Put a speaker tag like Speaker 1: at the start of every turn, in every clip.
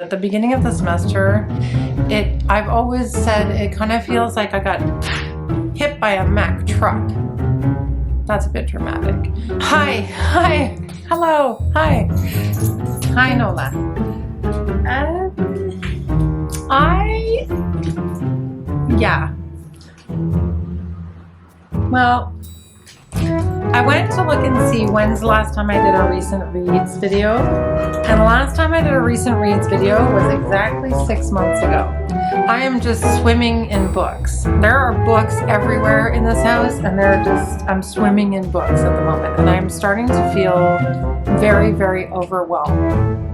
Speaker 1: At the beginning of the semester, I've always said it kind of feels like I got hit by a Mack truck. That's a bit dramatic. Hi, hello, hi, Nola. Yeah. Well, I went to look and see when's the last time I did a recent reads video. And the last time I did a recent reads video was exactly 6 months ago. I am just swimming in books. There are books everywhere in this house, and I'm swimming in books at the moment. And I'm starting to feel very, very overwhelmed.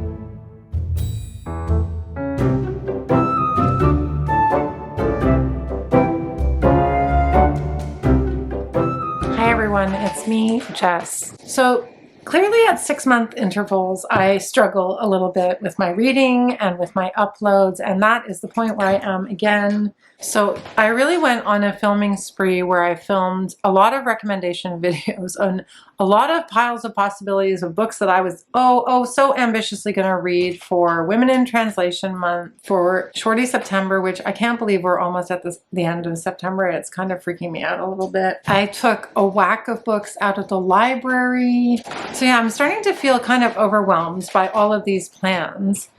Speaker 1: It's me, Jess. So clearly at 6-month intervals, I struggle a little bit with my reading and with my uploads, and that is the point where I am again. So I really went on a filming spree where I filmed a lot of recommendation videos on a lot of piles of possibilities of books that I was so ambitiously going to read for Women in Translation Month, for Shorty September, which I can't believe we're almost at the end of September. It's kind of freaking me out a little bit. I took a whack of books out of the library. So yeah, I'm starting to feel kind of overwhelmed by all of these plans,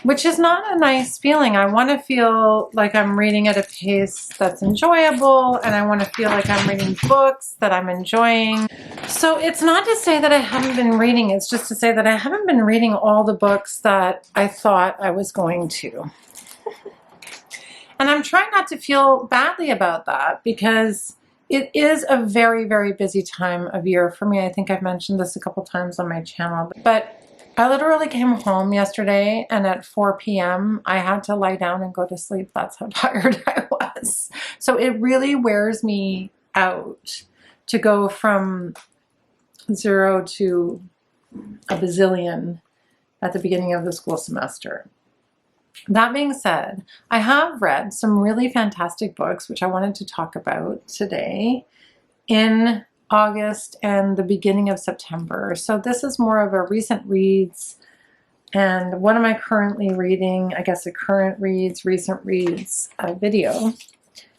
Speaker 1: which is not a nice feeling. I want to feel like I'm reading at a pace that's enjoyable, and I want to feel like I'm reading books that I'm enjoying. So it's not to say that I haven't been reading, it's just to say that I haven't been reading all the books that I thought I was going to. And I'm trying not to feel badly about that, because it is a very, very busy time of year for me. I think I've mentioned this a couple times on my channel, but I literally came home yesterday, and at 4 p.m. I had to lie down and go to sleep. That's how tired I was. So it really wears me out to go from 0 to a bazillion at the beginning of the school semester. That being said, I have read some really fantastic books, which I wanted to talk about today in August and the beginning of September. So this is more of a recent reads, and what am I currently reading? I guess a current reads, recent reads video,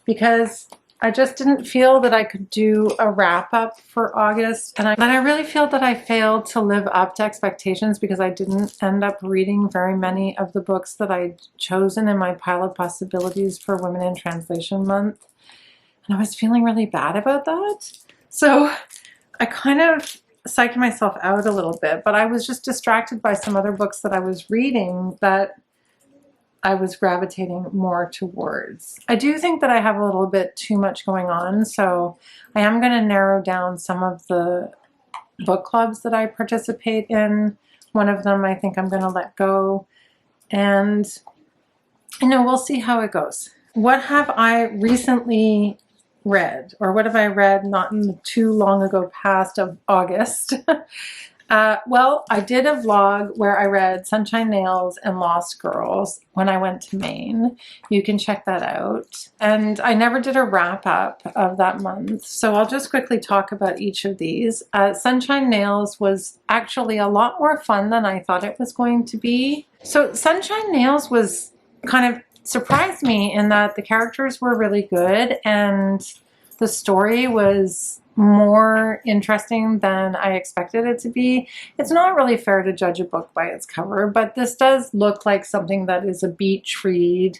Speaker 1: because I just didn't feel that I could do a wrap up for August, and I really feel that I failed to live up to expectations because I didn't end up reading very many of the books that I'd chosen in my pile of possibilities for Women in Translation Month, and I was feeling really bad about that. So I kind of psyched myself out a little bit, but I was just distracted by some other books that I was reading that I was gravitating more towards. I do think that I have a little bit too much going on, so I am going to narrow down some of the book clubs that I participate in. One of them I think I'm going to let go, and we'll see how it goes. What have I recently read, or what have I read not in the too long ago past of August? Well, I did a vlog where I read Sunshine Nails and Lost Girls when I went to Maine. You can check that out. And I never did a wrap up of that month, so I'll just quickly talk about each of these. Sunshine Nails was actually a lot more fun than I thought it was going to be. So Sunshine Nails was kind of surprised me in that the characters were really good and the story was more interesting than I expected it to be. It's not really fair to judge a book by its cover, but this does look like something that is a beach read,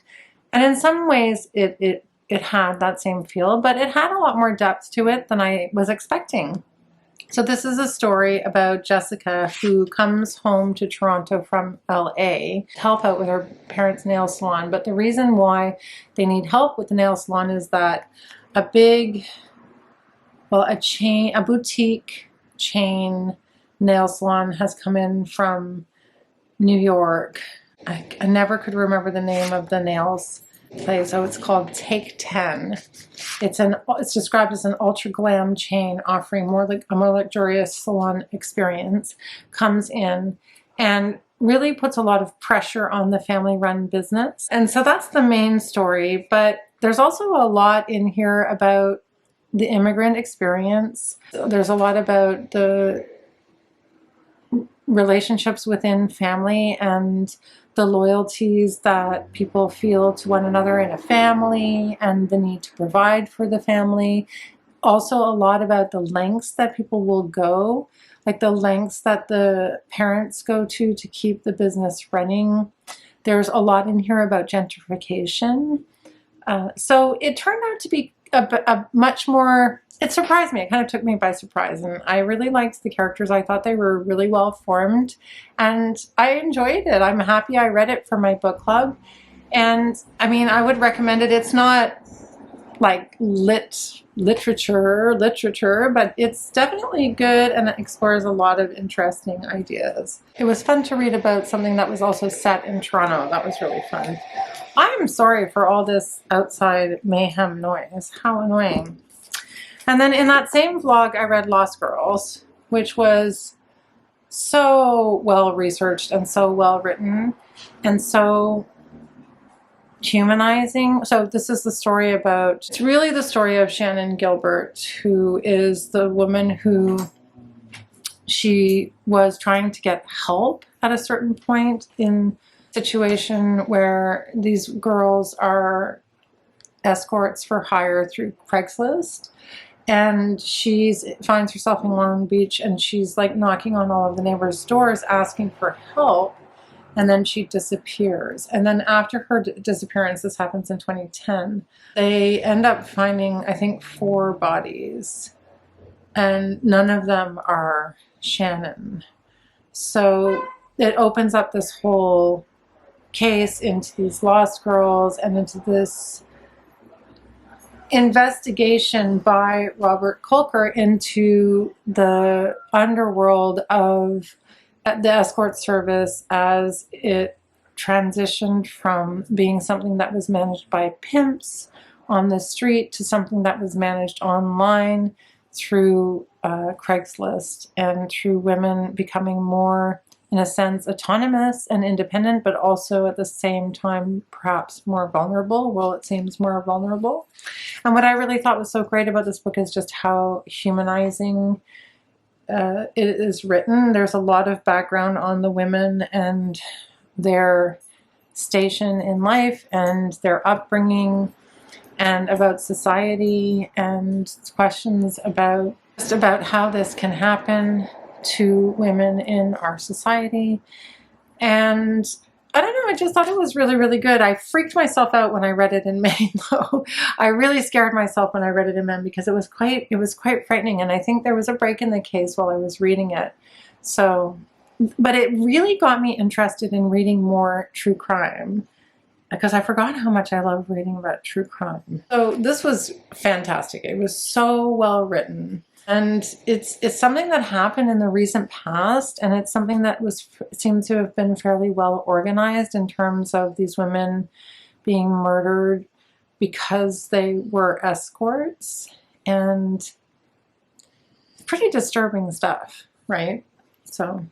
Speaker 1: and in some ways it had that same feel, but it had a lot more depth to it than I was expecting. So this is a story about Jessica, who comes home to Toronto from LA to help out with her parents' nail salon. But the reason why they need help with the nail salon is that a boutique chain nail salon has come in from New York. I never could remember the name of the nails place. So it's called Take 10. It's described as an ultra glam chain offering a more luxurious salon experience. Comes in and really puts a lot of pressure on the family-run business. And so that's the main story, but there's also a lot in here about the immigrant experience. There's a lot about the relationships within family and the loyalties that people feel to one another in a family and the need to provide for the family. Also a lot about the lengths that people will go, like the lengths that the parents go to keep the business running. There's a lot in here about gentrification. So it turned out to be a much more, it surprised me. It kind of took me by surprise. And I really liked the characters. I thought they were really well formed. And I enjoyed it. I'm happy I read it for my book club. And I mean, I would recommend it. It's not like literature, but it's definitely good and it explores a lot of interesting ideas. It was fun to read about something that was also set in Toronto. That was really fun. I'm sorry for all this outside mayhem noise. How annoying. And then in that same vlog, I read Lost Girls, which was so well researched and so well written and so humanizing. So this is the story about, it's really the story of Shannon Gilbert, who is the woman who, she was trying to get help at a certain point in a situation where these girls are escorts for hire through Craigslist. And she finds herself in Long Beach and she's like knocking on all of the neighbors' doors asking for help. And then she disappears. And then after her disappearance, this happens in 2010, they end up finding, I think, 4 bodies. And none of them are Shannon. So it opens up this whole case into these lost girls and into this investigation by Robert Kolker into the underworld of the escort service as it transitioned from being something that was managed by pimps on the street to something that was managed online through Craigslist and through women becoming more, in a sense, autonomous and independent, but also at the same time perhaps more vulnerable. Well, it seems more vulnerable. And what I really thought was so great about this book is just how humanizing it is written. There's a lot of background on the women and their station in life and their upbringing and about society and questions about just about how this can happen to women in our society. And I don't know, I just thought it was really, really good. I freaked myself out when I read it in Maine, though. I really scared myself when I read it in Maine because it was quite frightening. And I think there was a break in the case while I was reading it. So, but it really got me interested in reading more true crime because I forgot how much I love reading about true crime. So this was fantastic. It was so well written. And it's something that happened in the recent past, and it's something that seemed to have been fairly well organized in terms of these women being murdered because they were escorts, and pretty disturbing stuff, right? So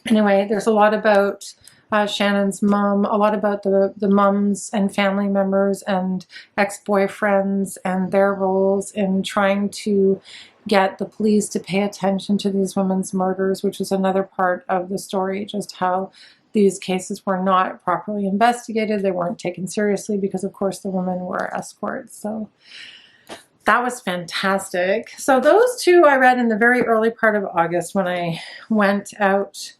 Speaker 1: anyway, there's a lot about Shannon's mom, a lot about the mums and family members and ex-boyfriends and their roles in trying to get the police to pay attention to these women's murders, which is another part of the story, just how these cases were not properly investigated. They weren't taken seriously because, of course, the women were escorts. So that was fantastic. So those two I read in the very early part of August when I went out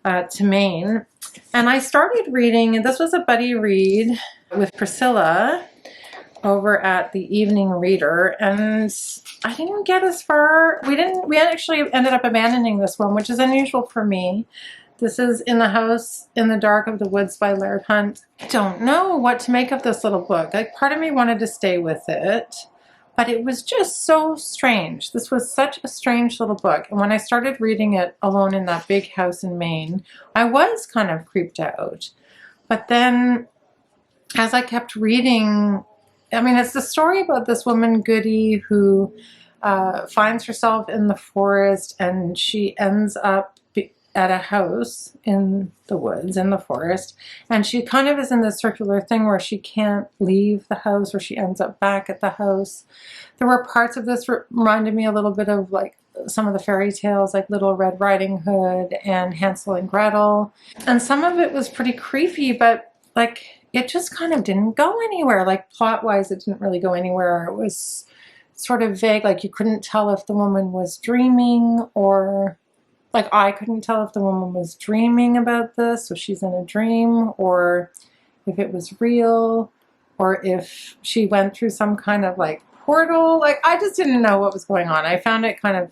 Speaker 1: to Maine. And I started reading, and this was a buddy read with Priscilla over at the Evening Reader, and I didn't get as far. We actually ended up abandoning this one, which is unusual for me. This is In the House in the Dark of the Woods by Laird Hunt. I don't know what to make of this little book. Like, part of me wanted to stay with it, but it was just so strange. This was such a strange little book. And when I started reading it alone in that big house in Maine, I was kind of creeped out. But then as I kept reading, I mean, it's the story about this woman, Goody, who finds herself in the forest, and she ends up at a house in the woods, in the forest, and she kind of is in this circular thing where she can't leave the house, or she ends up back at the house. There were parts of this reminded me a little bit of like some of the fairy tales like Little Red Riding Hood and Hansel and Gretel. And some of it was pretty creepy, but like it just kind of didn't go anywhere. Like plot-wise, it didn't really go anywhere. It was sort of vague. Like you couldn't tell if the woman was dreaming, or like I couldn't tell if the woman was dreaming about this, so she's in a dream, or if it was real, or if she went through some kind of like portal. Like I just didn't know what was going on. I found it kind of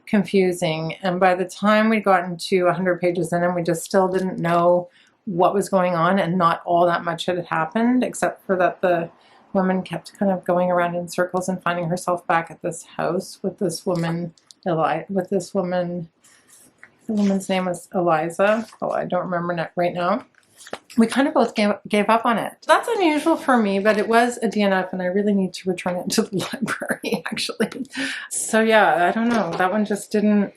Speaker 1: confusing. And by the time we'd gotten to 100 pages in, and we just still didn't know what was going on, and not all that much had happened, except for that the woman kept kind of going around in circles and finding herself back at this house with this woman, with this woman. The woman's name was Eliza. Oh, I don't remember right now. We kind of both gave up on it. That's unusual for me, but it was a DNF, and I really need to return it to the library, actually. So yeah, I don't know. That one just didn't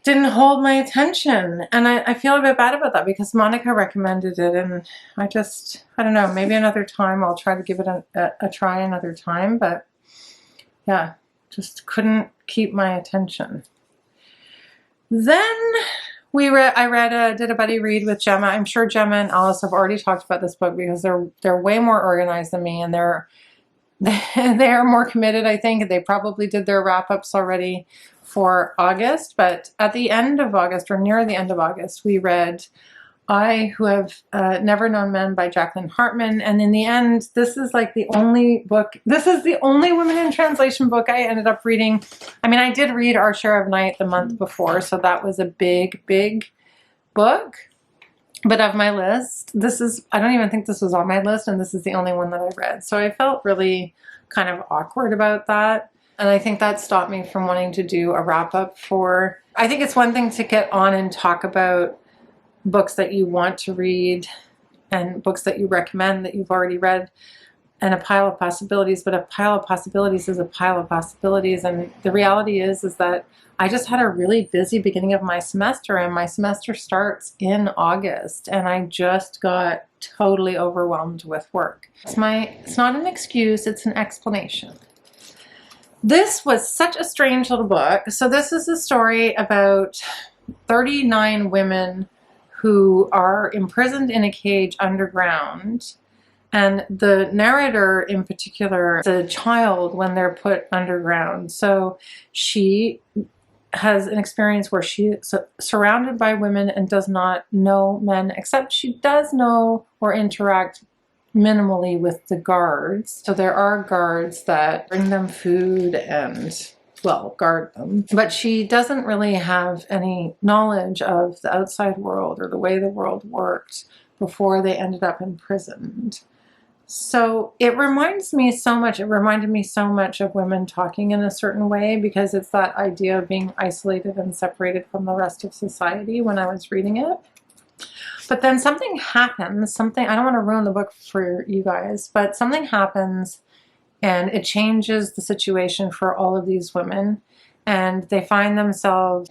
Speaker 1: hold my attention, and I feel a bit bad about that because Monica recommended it, and I don't know, maybe another time I'll try to give it a try another time, but yeah, just couldn't keep my attention. Then I did a buddy read with Gemma. I'm sure Gemma and Alice have already talked about this book because they're way more organized than me, and they're more committed, I think. They probably did their wrap-ups already for August, but at the end of August, or near the end of August, we read I Who Have Never Known Men by Jacqueline Harpman. And in the end, this is like the only book, this is the only women in translation book I ended up reading. I mean, I did read Our Share of Night the month before, so that was a big, big book. But of my list, I don't even think this was on my list, and this is the only one that I read. So I felt really kind of awkward about that. And I think that stopped me from wanting to do a wrap-up for, I think it's one thing to get on and talk about books that you want to read and books that you recommend that you've already read, and a pile of possibilities, but a pile of possibilities is a pile of possibilities. And the reality is that I just had a really busy beginning of my semester, and my semester starts in August, and I just got totally overwhelmed with work. It's not an excuse, it's an explanation. This was such a strange little book. So this is a story about 39 women who are imprisoned in a cage underground. And the narrator in particular is a child when they're put underground. So she has an experience where she is surrounded by women and does not know men, except she does know or interact minimally with the guards. So there are guards that bring them food and, well, guard them. But she doesn't really have any knowledge of the outside world or the way the world worked before they ended up imprisoned. So it reminded me so much of women talking in a certain way, because it's that idea of being isolated and separated from the rest of society when I was reading it. But then something happens, I don't want to ruin the book for you guys, but something happens and it changes the situation for all of these women, and they find themselves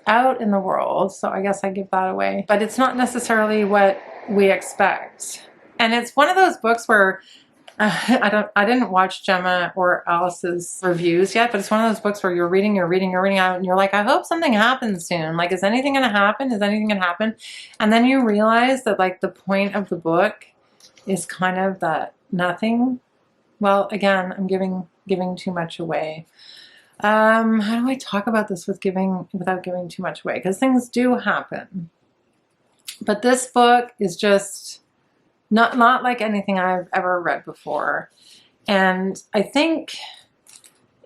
Speaker 1: out in the world. So I guess I give that away, but it's not necessarily what we expect. And it's one of those books where I didn't watch Gemma or Alice's reviews yet, but it's one of those books where you're reading out, and you're like, I hope something happens soon. Like, is anything going to happen? Is anything going to happen? And then you realize that, like, the point of the book is kind of that nothing. Well, again, I'm giving too much away. How do I talk about this without giving too much away? Because things do happen. But this book is just not like anything I've ever read before. And I think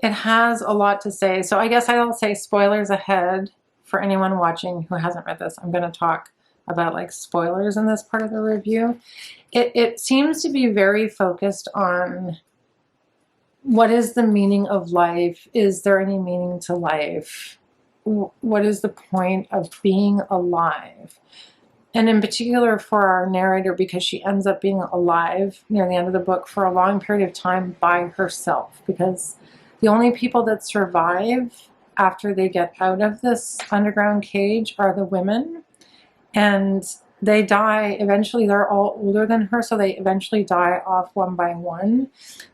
Speaker 1: it has a lot to say. So I guess I'll say spoilers ahead for anyone watching who hasn't read this. I'm going to talk about like spoilers in this part of the review. It seems to be very focused on what is the meaning of life? Is there any meaning to life? What is the point of being alive? And in particular for our narrator, because she ends up being alive near the end of the book for a long period of time by herself, because the only people that survive after they get out of this underground cage are the women. And they die eventually. They're all older than her, so they eventually die off one by one.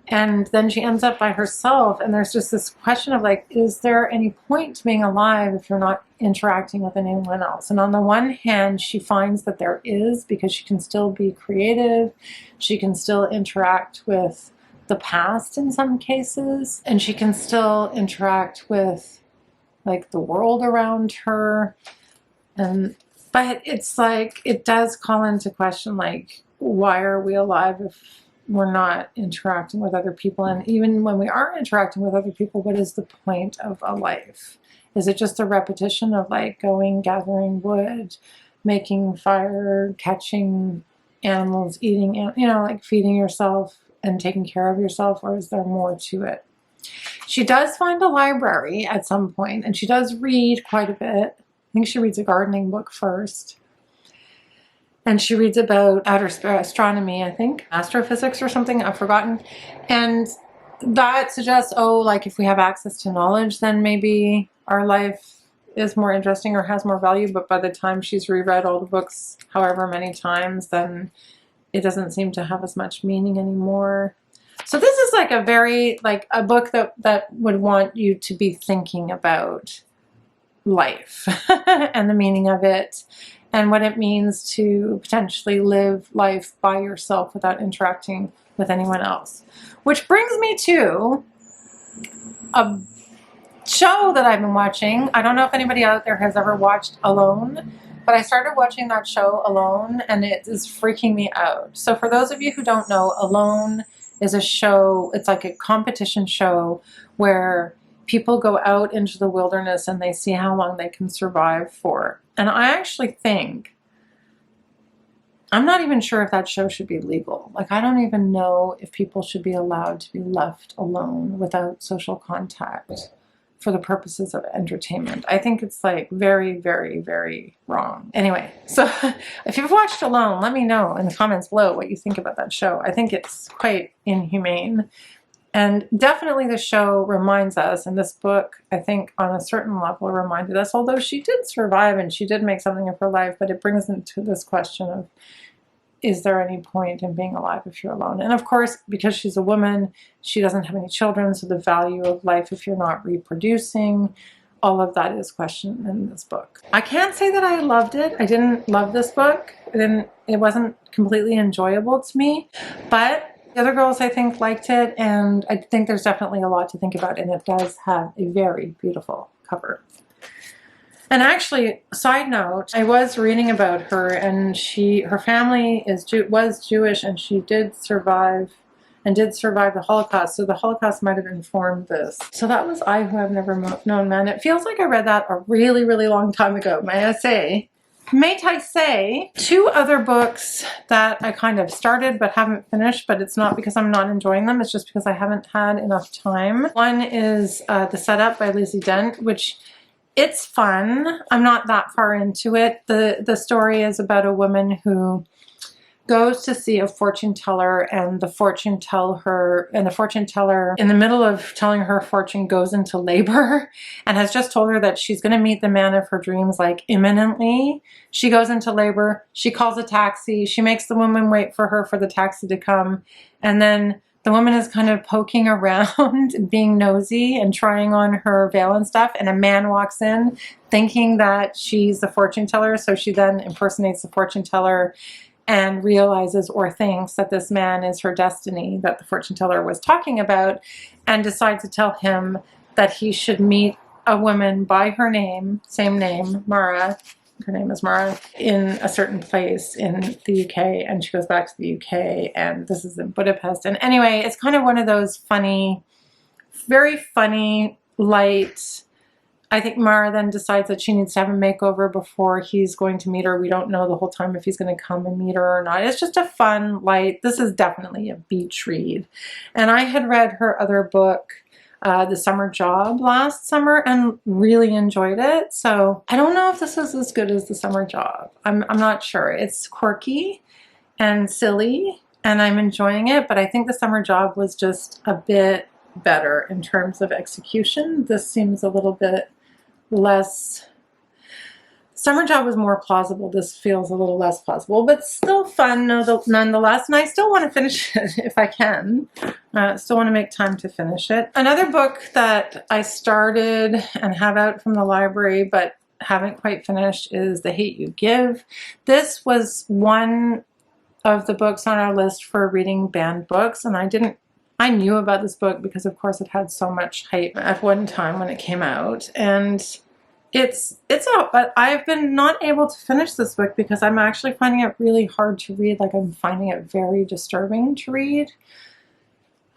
Speaker 1: And then she ends up by herself, and there's just this question of like, is there any point to being alive if you're not interacting with anyone else? And on the one hand, she finds that there is, because she can still be creative, she can still interact with the past in some cases, and she can still interact with like the world around her. But it's like, it does call into question, like, why are we alive if we're not interacting with other people? And even when we are interacting with other people, what is the point of a life? Is it just a repetition of like going, gathering wood, making fire, catching animals, eating, you know, like feeding yourself and taking care of yourself? Or is there more to it? She does find a library at some point, and she does read quite a bit. I think she reads a gardening book first. And she reads about outer astronomy, I think, astrophysics or something, I've forgotten. And that suggests, oh, like if we have access to knowledge, then maybe our life is more interesting or has more value. But by the time she's reread all the books however many times, then it doesn't seem to have as much meaning anymore. So this is like a very, like a book that would want you to be thinking about life and the meaning of it, and what it means to potentially live life by yourself without interacting with anyone else. Which brings me to a show that I've been watching. I don't know if anybody out there has ever watched Alone, but I started watching that show Alone, and it is freaking me out. So for those of you who don't know, Alone is a show, it's like a competition show where people go out into the wilderness and they see how long they can survive for. And I actually think, I'm not even sure if that show should be legal. Like, I don't even know if people should be allowed to be left alone without social contact for the purposes of entertainment. I think it's like very, very, very wrong. Anyway, so if you've watched Alone, let me know in the comments below what you think about that show. I think it's quite inhumane. And definitely the show reminds us, and this book, I think on a certain level reminded us, although she did survive and she did make something of her life, but it brings into this question of, is there any point in being alive if you're alone? And of course, because she's a woman, she doesn't have any children, so the value of life if you're not reproducing, all of that is questioned in this book. I can't say that I loved it. I didn't love this book. It wasn't completely enjoyable to me, but the other girls, I think, liked it, and I think there's definitely a lot to think about, and it does have a very beautiful cover. And actually, side note, I was reading about her, and her family was Jewish, and she did survive the Holocaust, so the Holocaust might have informed this. So that was I Who Have Never Known Men. It feels like I read that a really, really long time ago, may I say. May I say, two other books that I kind of started but haven't finished, but it's not because I'm not enjoying them, it's just because I haven't had enough time. One is The Setup by Lizzy Dent, which it's fun. I'm not that far into it. The story is about a woman who goes to see a fortune teller, and the fortune teller, in the middle of telling her fortune, goes into labor and has just told her that she's going to meet the man of her dreams like imminently. She goes into labor, she calls a taxi, she makes the woman wait for her for the taxi to come, and then the woman is kind of poking around, being nosy and trying on her veil and stuff, and a man walks in thinking that she's the fortune teller, so she then impersonates the fortune teller and realizes or thinks that this man is her destiny that the fortune teller was talking about, and decides to tell him that he should meet a woman by her name, same name, Mara, her name is Mara, in a certain place in the UK, and she goes back to the UK, and this is in Budapest. And anyway, it's kind of one of those funny, very funny, light, I think Mara then decides that she needs to have a makeover before he's going to meet her. We don't know the whole time if he's going to come and meet her or not. It's just a fun, light, this is definitely a beach read. And I had read her other book, The Summer Job, last summer and really enjoyed it. So I don't know if this is as good as The Summer Job. I'm not sure. It's quirky and silly and I'm enjoying it, but I think The Summer Job was just a bit better in terms of execution. This seems a little bit less Summer Job was more plausible. This feels a little less plausible, but still fun nonetheless. And I still want to finish it if I can. Still want to make time to finish it. Another book that I started and have out from the library, but haven't quite finished, is The Hate U Give. This was one of the books on our list for reading banned books, and I knew about this book because of course it had so much hype at one time when it came out, and but I've been not able to finish this book because I'm actually finding it really hard to read. Like, I'm finding it very disturbing to read.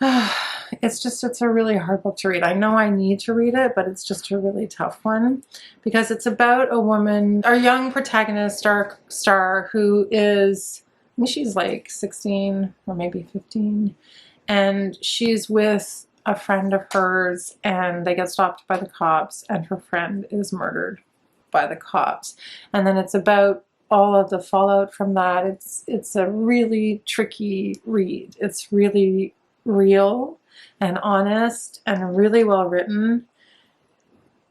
Speaker 1: It's a really hard book to read. I know I need to read it, but it's just a really tough one because it's about a woman, our young protagonist, star who is, I think she's like 16 or maybe 15, and she's with a friend of hers, and they get stopped by the cops, and her friend is murdered by the cops. And then it's about all of the fallout from that. It's a really tricky read. It's really real and honest and really well written,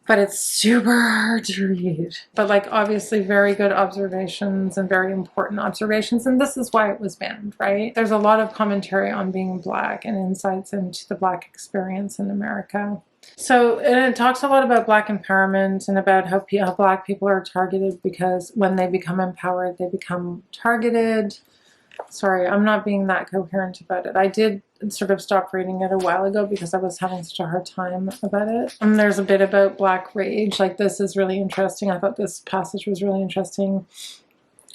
Speaker 1: but it's super hard to read. But like, obviously very good observations and very important observations, and this is why it was banned, right? There's a lot of commentary on being Black and insights into the Black experience in America. So it talks a lot about Black empowerment and about how Black people are targeted, because when they become empowered, they become targeted. Sorry, I'm not being that coherent about it. I did sort of stop reading it a while ago because I was having such a hard time about it. And there's a bit about Black rage. Like, this is really interesting. I thought this passage was really interesting.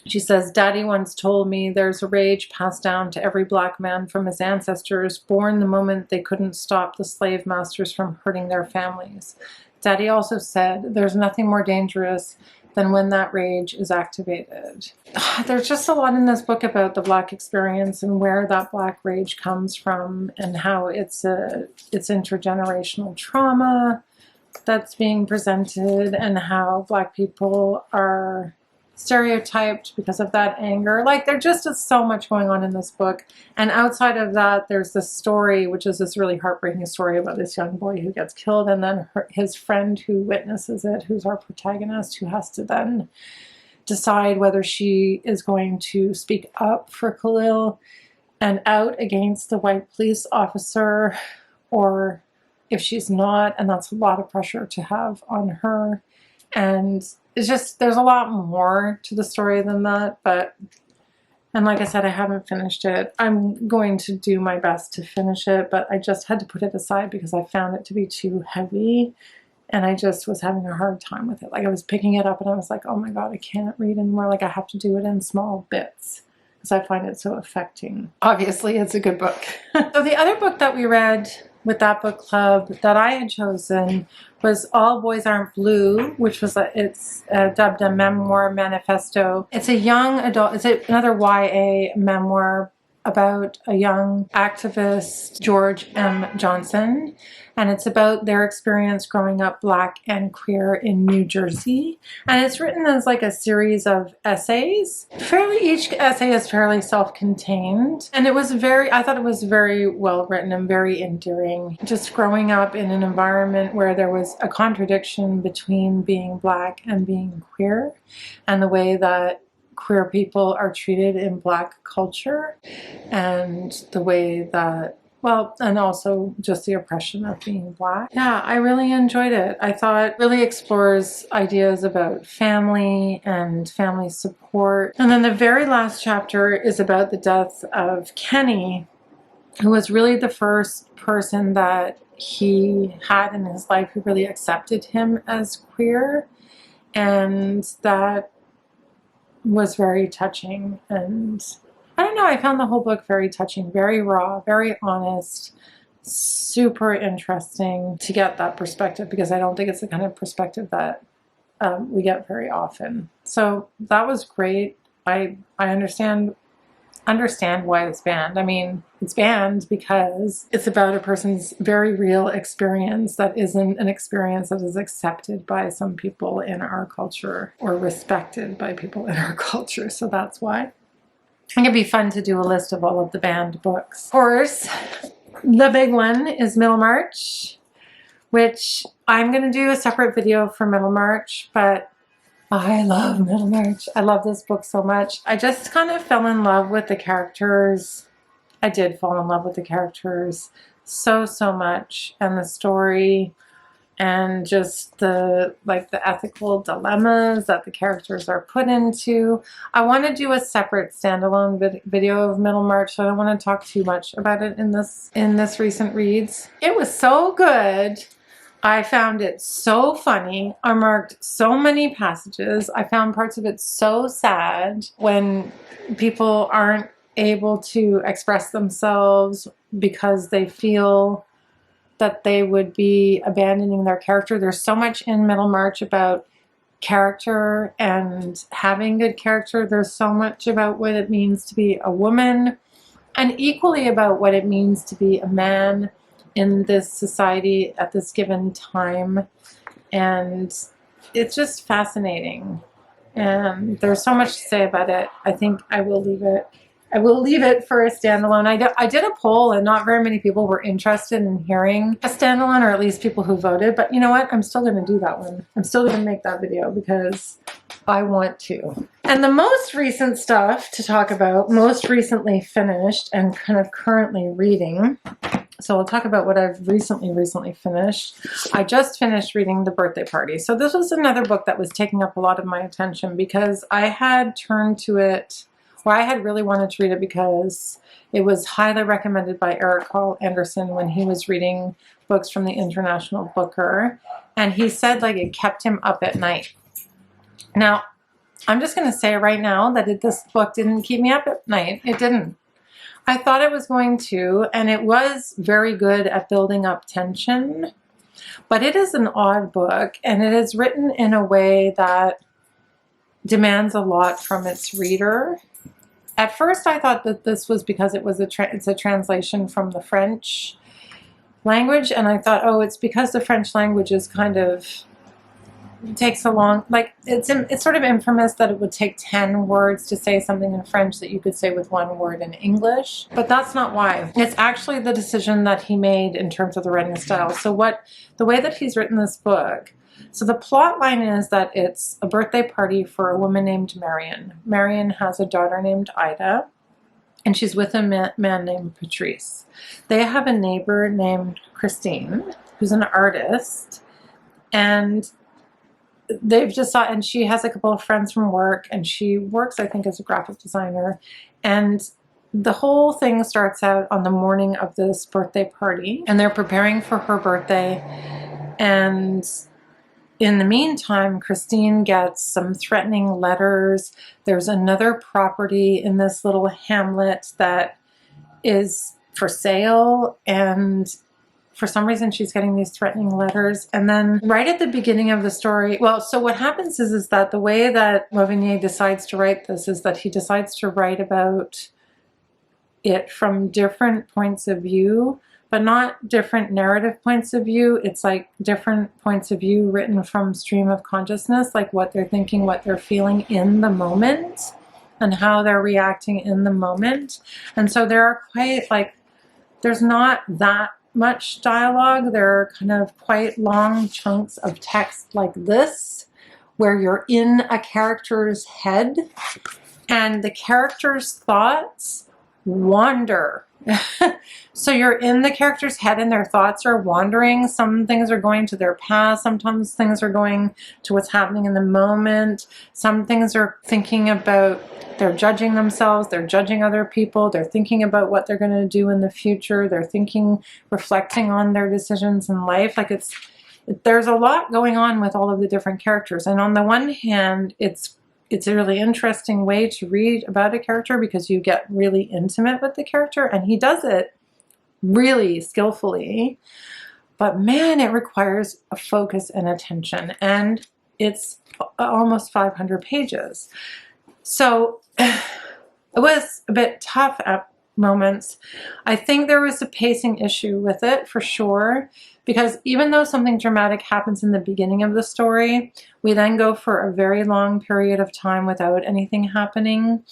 Speaker 1: She says, "Daddy once told me there's a rage passed down to every Black man from his ancestors, born the moment they couldn't stop the slave masters from hurting their families. Daddy also said there's nothing more dangerous than when that rage is activated." There's just a lot in this book about the Black experience and where that Black rage comes from, and how it's intergenerational trauma that's being presented, and how Black people are stereotyped because of that anger. Like, there just is so much going on in this book. And outside of that, there's this story, which is this really heartbreaking story about this young boy who gets killed, and then his friend who witnesses it, who's our protagonist, who has to then decide whether she is going to speak up for Khalil and out against the white police officer, or if she's not. And that's a lot of pressure to have on her. And it's just, there's a lot more to the story than that, and like I said, I haven't finished it. I'm going to do my best to finish it, but I just had to put it aside because I found it to be too heavy, and I just was having a hard time with it. Like, I was picking it up and I was like, oh my God, I can't read anymore. Like, I have to do it in small bits because I find it so affecting. Obviously, it's a good book. So the other book that we read with that book club that I had chosen was All Boys Aren't Blue, which was it's dubbed a memoir manifesto. It's a young adult, it's another YA memoir about a young activist, George M. Johnson, and it's about their experience growing up Black and queer in New Jersey. And it's written as like a series of essays. Each essay is fairly self-contained, and I thought it was very well written and very endearing. Just growing up in an environment where there was a contradiction between being Black and being queer, and the way that queer people are treated in Black culture, and the way that, well, and also just the oppression of being Black. Yeah, I really enjoyed it. I thought it really explores ideas about family and family support. And then the very last chapter is about the death of Kenny, who was really the first person that he had in his life who really accepted him as queer, and that was very touching. And I don't know, I found the whole book very touching, very raw, very honest, super interesting to get that perspective, because I don't think it's the kind of perspective that we get very often. So that was great. I understand why it's banned. I mean, it's banned because it's about a person's very real experience that isn't an experience that is accepted by some people in our culture or respected by people in our culture. So that's why. I think it'd be fun to do a list of all of the banned books. Of course, the big one is Middlemarch, which I'm going to do a separate video for Middlemarch, but I love Middlemarch. I love this book so much. I just kind of fell in love with the characters. I did fall in love with the characters so much, and the story, and just the ethical dilemmas that the characters are put into. I want to do a separate standalone video of Middlemarch, so I don't want to talk too much about it in this recent reads. It was so good. I found it so funny. I marked so many passages. I found parts of it so sad when people aren't able to express themselves because they feel that they would be abandoning their character. There's so much in Middlemarch about character and having good character. There's so much about what it means to be a woman, and equally about what it means to be a man in this society at this given time. And it's just fascinating. And there's so much to say about it. I think I will leave it. I will leave it for a standalone. I did a poll, and not very many people were interested in hearing a standalone, or at least people who voted. But you know what? I'm still going to do that one. I'm still going to make that video because I want to. And the most recent stuff to talk about, most recently finished and kind of currently reading. So I'll talk about what I've recently finished. I just finished reading The Birthday Party. So this was another book that was taking up a lot of my attention because I had turned to it, or I had really wanted to read it because it was highly recommended by Eric Carl Anderson when he was reading books from the International Booker. And he said like it kept him up at night. Now, I'm just going to say right now that this book didn't keep me up at night. It didn't. I thought it was going to, and it was very good at building up tension, but it is an odd book, and it is written in a way that demands a lot from its reader. At first, I thought that this was because it's a translation from the French language, and I thought, oh, it's because the French language is kind of takes a long, like it's sort of infamous that it would take 10 words to say something in French that you could say with 1 word in English, but that's not why. It's actually the decision that he made in terms of the writing style. So the way that he's written this book, so the plot line is that it's a birthday party for a woman named Marion. Marion has a daughter named Ida, and she's with a man named Patrice. They have a neighbor named Christine, who's an artist, and they've just saw, and she has a couple of friends from work, and she works, I think, as a graphic designer. And the whole thing starts out on the morning of this birthday party, and they're preparing for her birthday. And in the meantime, Christine gets some threatening letters. There's another property in this little hamlet that is for sale, and for some reason she's getting these threatening letters. And then right at the beginning of the story, well, so what happens is that the way that Mauvignier decides to write this is that he decides to write about it from different points of view, but not different narrative points of view. It's like different points of view written from stream of consciousness, like what they're thinking, what they're feeling in the moment, and how they're reacting in the moment. And so there are quite, like, there's not that much dialogue. There are kind of quite long chunks of text like this, where you're in a character's head and the character's thoughts wander. So you're in the character's head and their thoughts are wandering. Some things are going to their past. Sometimes things are going to what's happening in the moment. Some things are thinking about, they're judging themselves, they're judging other people, they're thinking about what they're going to do in the future, they're thinking, reflecting on their decisions in life. Like there's a lot going on with all of the different characters. And on the one hand, it's a really interesting way to read about a character because you get really intimate with the character, and he does it really skillfully. But man, it requires a focus and attention, and it's almost 500 pages. So it was a bit tough at moments. I think there was a pacing issue with it for sure, because even though something dramatic happens in the beginning of the story, we then go for a very long period of time without anything happening.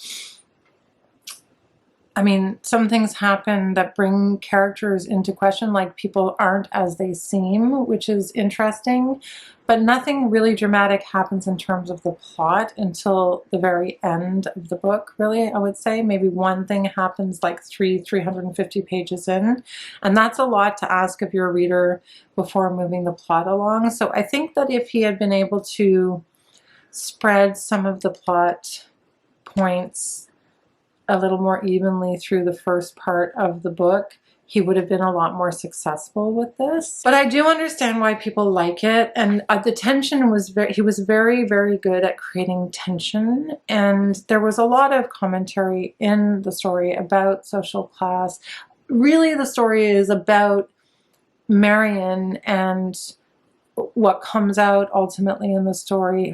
Speaker 1: I mean, some things happen that bring characters into question, like people aren't as they seem, which is interesting. But nothing really dramatic happens in terms of the plot until the very end of the book, really, I would say. Maybe one thing happens like 350 pages in. And that's a lot to ask of your reader before moving the plot along. So I think that if he had been able to spread some of the plot points a little more evenly through the first part of the book, he would have been a lot more successful with this. But I do understand why people like it, and the tension was he was very, very good at creating tension, and there was a lot of commentary in the story about social class. Really, the story is about Marion, and what comes out ultimately in the story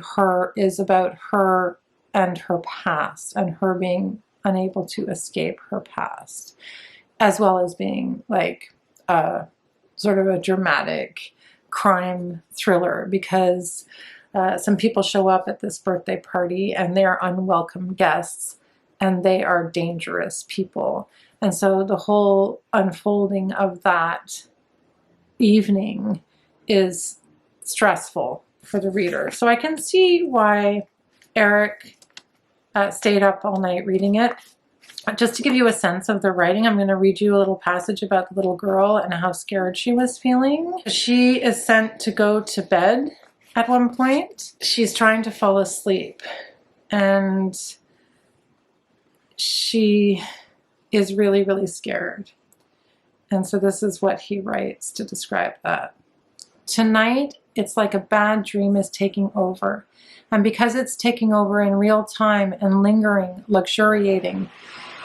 Speaker 1: is about her and her past, and her being unable to escape her past, as well as being like sort of a dramatic crime thriller, because some people show up at this birthday party and they're unwelcome guests and they are dangerous people. And so the whole unfolding of that evening is stressful for the reader. So I can see why Eric stayed up all night reading it. Just to give you a sense of the writing, I'm going to read you a little passage about the little girl and how scared she was feeling. She is sent to go to bed at one point. She's trying to fall asleep, and she is really, really scared. And so this is what he writes to describe that. Tonight, it's like a bad dream is taking over. And because it's taking over in real time and lingering, luxuriating,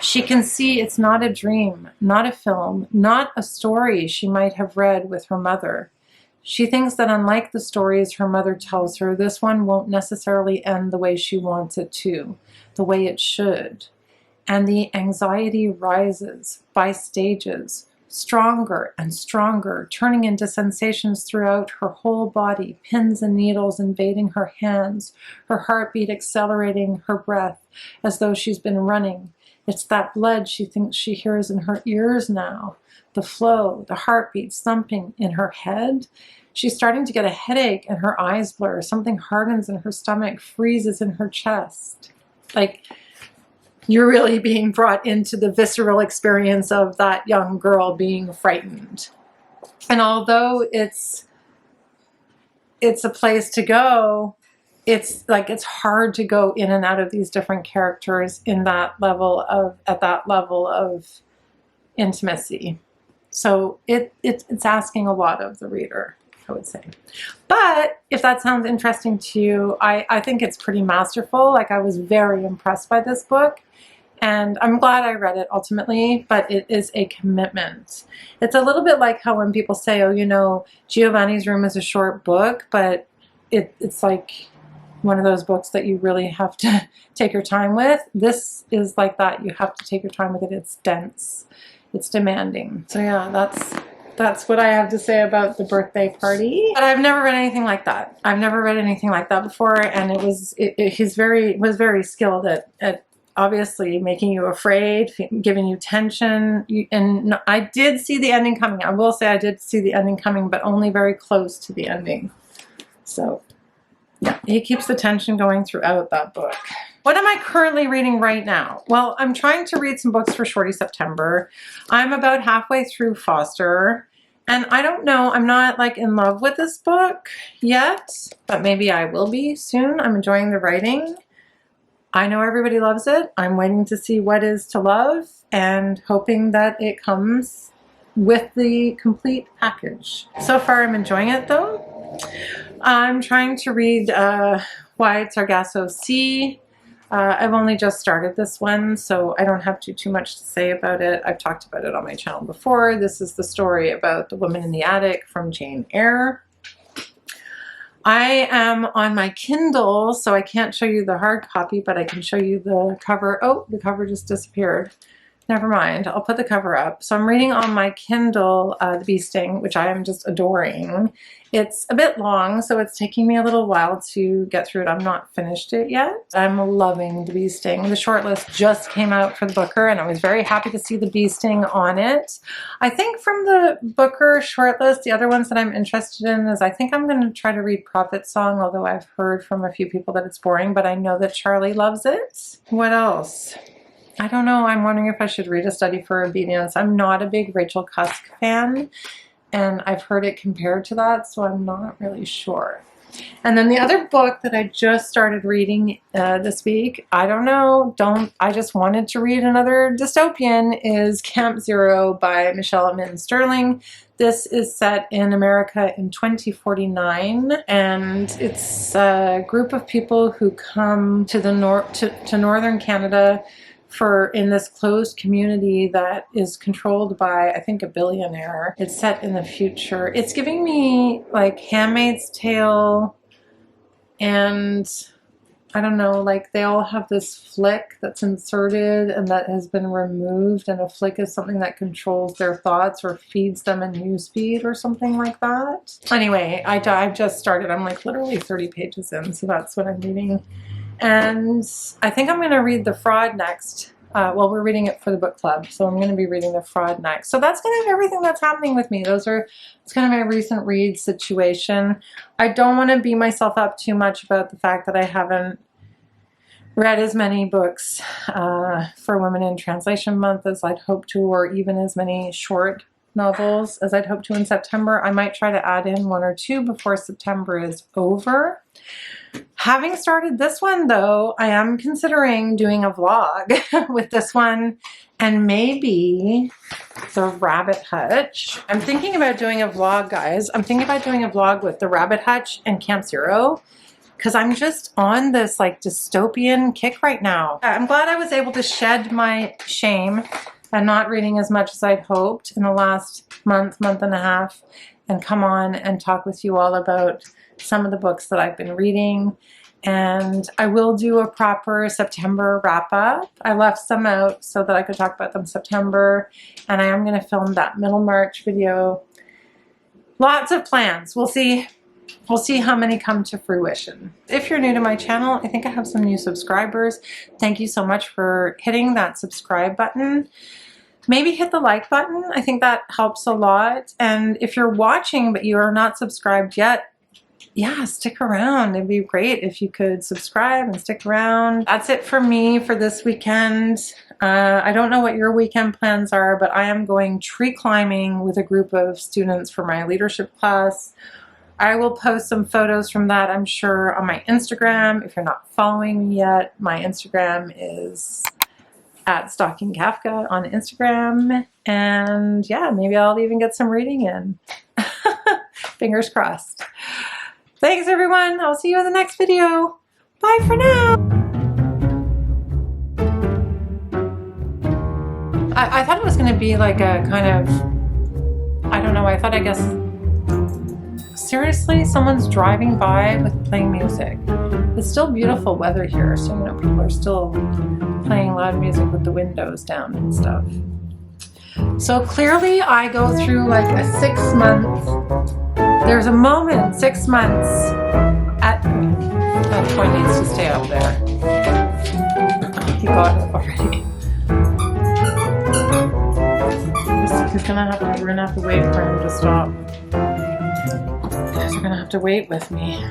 Speaker 1: she can see it's not a dream, not a film, not a story she might have read with her mother. She thinks that unlike the stories her mother tells her, this one won't necessarily end the way she wants it to, the way it should. And the anxiety rises by stages, stronger and stronger, turning into sensations throughout her whole body, pins and needles invading her hands, her heartbeat accelerating, her breath, as though she's been running. It's that blood she thinks she hears in her ears now, the flow, the heartbeat thumping in her head. She's starting to get a headache and her eyes blur. Something hardens in her stomach, freezes in her chest. Like, you're really being brought into the visceral experience of that young girl being frightened. And although it's a place to go, it's hard to go in and out of these different characters at that level of intimacy. So it's asking a lot of the reader, I would say. But if that sounds interesting to you, I think it's pretty masterful. Like, I was very impressed by this book. And I'm glad I read it ultimately, but it is a commitment. It's a little bit like how when people say, oh, you know, Giovanni's Room is a short book, but it's like one of those books that you really have to take your time with. This is like that. You have to take your time with it. It's dense. It's demanding. So yeah, that's what I have to say about the birthday party. But I've never read anything like that. I've never read anything like that before, and he was very skilled at obviously making you afraid, giving you tension. And I did see the ending coming. I will say I did see the ending coming, but only very close to the ending. So yeah, he keeps the tension going throughout that book. What am I currently reading right now? Well, I'm trying to read some books for Shorty September. I'm about halfway through Foster, and I don't know, I'm not like in love with this book yet, but maybe I will be soon. I'm enjoying the writing. I know everybody loves it. I'm waiting to see what is to love and hoping that it comes with the complete package. So far, I'm enjoying it though. I'm trying to read Why Sargasso Sea. I've only just started this one, so I don't have too much to say about it. I've talked about it on my channel before. This is the story about the woman in the attic from Jane Eyre. I am on my Kindle, so I can't show you the hard copy, but I can show you the cover. Oh, the cover just disappeared. never mind. I'll put the cover up. So I'm reading on my Kindle, The Bee Sting, which I am just adoring. It's a bit long, so it's taking me a little while to get through it. I'm not finished it yet. I'm loving The Bee Sting. The shortlist just came out for the Booker, and I was very happy to see The Bee Sting on it. I think from the Booker shortlist, the other ones that I'm interested in is I think I'm going to try to read Prophet Song, although I've heard from a few people that it's boring, but I know that Charlie loves it. What else? I don't know. I'm wondering if I should read A Study for Obedience. I'm not a big Rachel Cusk fan, and I've heard it compared to that, so I'm not really sure. And then the other book that I just started reading this week, I don't know, I just wanted to read another dystopian, is Camp Zero by Michelle Amin Sterling. This is set in America in 2049, and it's a group of people who come to the northern Canada in this closed community that is controlled by, I think, a billionaire. It's set in the future. It's giving me like Handmaid's Tale, and I don't know, like they all have this flick that's inserted and that has been removed, and a flick is something that controls their thoughts or feeds them a newsfeed or something like that. Anyway, I've just started. I'm like literally 30 pages in, so that's what I'm reading. And I think I'm going to read The Fraud next. Well, we're reading it for the book club, so I'm going to be reading The Fraud next. So that's kind of everything that's happening with me. It's kind of my recent read situation. I don't want to beat myself up too much about the fact that I haven't read as many books for Women in Translation Month as I'd hoped to, or even as many short novels as I'd hoped to in September. I might try to add in 1 or 2 before September is over. Having started this one, though, I am considering doing a vlog with this one and maybe the Rabbit Hutch. I'm thinking about doing a vlog, guys. I'm thinking about doing a vlog with the Rabbit Hutch and Camp Zero, because I'm just on this like dystopian kick right now. I'm glad I was able to shed my shame and not reading as much as I'd hoped in the last month and a half, and come on and talk with you all about some of the books that I've been reading. And I will do a proper September wrap-up. I left some out so that I could talk about them in September, and I am going to film that Middlemarch video. Lots of plans. We'll see how many come to fruition. If you're new to my channel, I think I have some new subscribers. Thank you so much for hitting that subscribe button. Maybe hit the like button. I think that helps a lot. And if you're watching but you are not subscribed yet, yeah, stick around. It'd be great if you could subscribe and stick around. That's it for me for this weekend. I don't know what your weekend plans are, but I am going tree climbing with a group of students for my leadership class. I will post some photos from that, I'm sure, on my Instagram. If you're not following me yet, my Instagram is at stalkingkafka on Instagram. And yeah, maybe I'll even get some reading in. Fingers crossed. Thanks, everyone. I'll see you in the next video. Bye for now. I thought it was going to be like a kind of, I don't know, I guess, seriously, someone's driving by with playing music. It's still beautiful weather here, so, you know, people are still playing loud music with the windows down and stuff. So clearly I go through like a 6-month, there's a moment, 6 months at, that toy needs to stay up there. He got it already. We're gonna have to wait for him to stop. You guys are gonna have to wait with me.